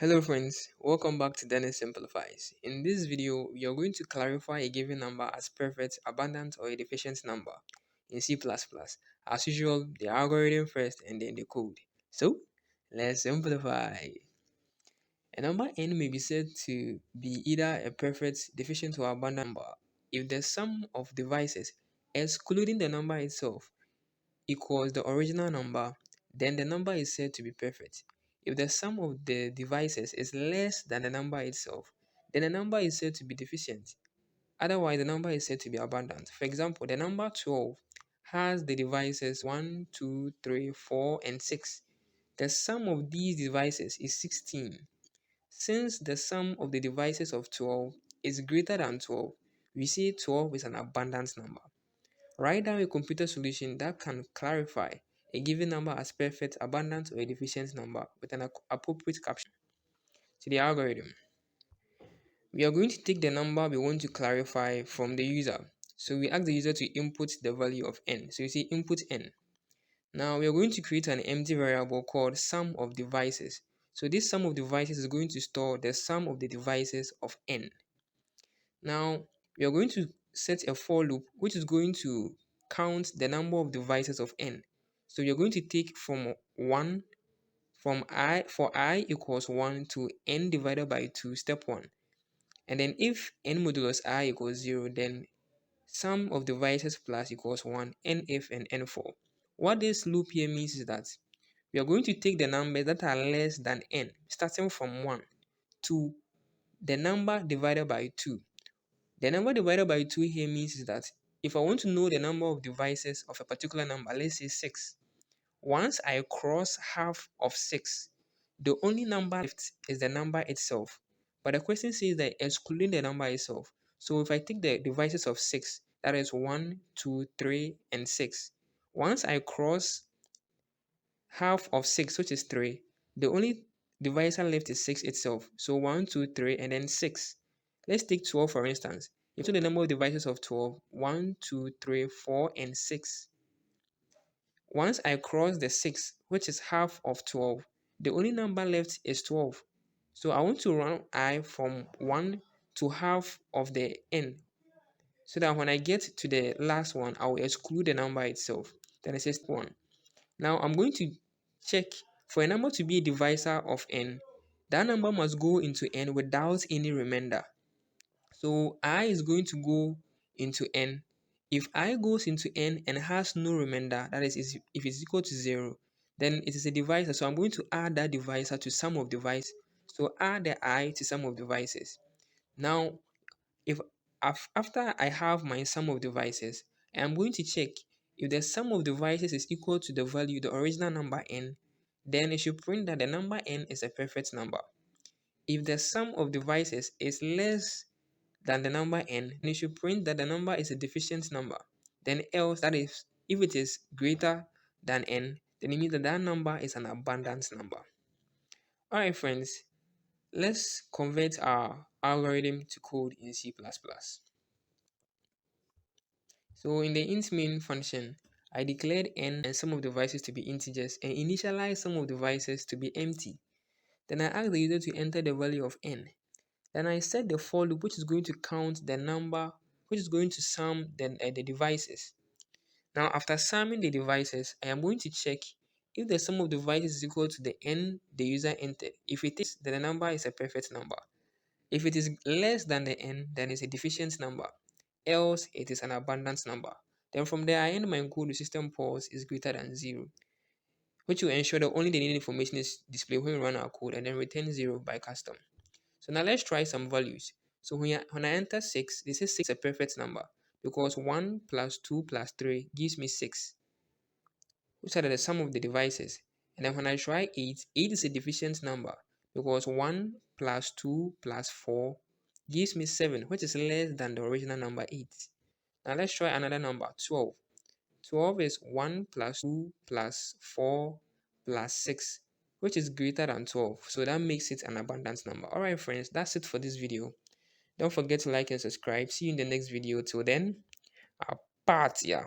Hello friends, welcome back to Dennis Simplifies. In this video, we are going to clarify a given number as perfect, abundant, or a deficient number in C++. As usual, the algorithm first and then the code. So, let's simplify. A number n may be said to be either a perfect, deficient, or abundant number if the sum of divisors, excluding the number itself, equals the original number, then the number is said to be perfect. If the sum of the divisors is less than the number itself, then the number is said to be deficient. Otherwise, the number is said to be abundant. For example, the number 12 has the divisors 1, 2, 3, 4, and 6. The sum of these divisors is 16. Since the sum of the divisors of 12 is greater than 12, we say 12 is an abundant number. Write down a computer solution that can clarify a given number as perfect, abundant, or a deficient number with an appropriate caption. To the algorithm, we are going to take the number we want to clarify from the user. So we ask the user to input the value of n. So you say input n. Now we are going to create an empty variable called sum of devices. So this sum of devices is going to store the sum of the devices of n. Now, we are going to set a for loop which is going to count the number of devices of n. So you're going to take from 1 from I for I equals 1 to n divided by 2, step 1. And then if n modulus I equals 0, then sum of devices plus equals 1, nf and n4. What this loop here means is that we are going to take the numbers that are less than n, starting from 1 to the number divided by 2. The number divided by 2 here means is that if I want to know the number of divisors of a particular number, let's say 6, once I cross half of 6, the only number left is the number itself. But the question says that excluding the number itself. So if I take the divisors of 6, that is 1, 2, 3, and 6. Once I cross half of 6, which is 3, the only divisor left is 6 itself. So 1, 2, 3, and then 6. Let's take 12 for instance. If the number of divisors of 12, 1, 2, 3, 4, and 6. Once I cross the 6, which is half of 12, the only number left is 12. So I want to run I from 1 to half of the n, so that when I get to the last one, I will exclude the number itself. Then it says 1. Now I'm going to check for a number to be a divisor of n, that number must go into n without any remainder. So I is going to go into n. If I goes into n and has no remainder, that is if it's equal to 0, then it is a divisor. So I'm going to add that divisor to sum of divisors. So add the I to sum of divisors. Now, if after I have my sum of divisors, I am going to check if the sum of divisors is equal to the value, the original number n, then it should print that the number n is a perfect number. If the sum of divisors is less than the number n, then it should print that the number is a deficient number. Then else, that is, if it is greater than n, then it means that that number is an abundant number. Alright friends, let's convert our algorithm to code in C++. So in the int main function, I declared n and sum of devices to be integers and initialized sum of devices to be empty. Then I asked the user to enter the value of n. Then I set the for loop which is going to count the number, which is going to sum the devices. Now after summing the devices, I am going to check if the sum of devices is equal to the n the user entered. If it is, then the number is a perfect number. If it is less than the n, then it's a deficient number. Else, it is an abundant number. Then from there, I end my code with system pulse is greater than 0, which will ensure that only the needed information is displayed when we run our code, and then return 0 by custom. So now let's try some values. So when I enter 6, this is 6 is a perfect number because 1 plus 2 plus 3 gives me 6, which are the sum of the devices. And then when I try 8, 8 is a deficient number because 1 plus 2 plus 4 gives me 7, which is less than the original number 8. Now let's try another number, 12. 12 is 1 plus 2 plus 4 plus 6, which is greater than 12. So that makes it an abundant number. Alright friends, that's it for this video. Don't forget to like and subscribe. See you in the next video. Till then, part, yeah.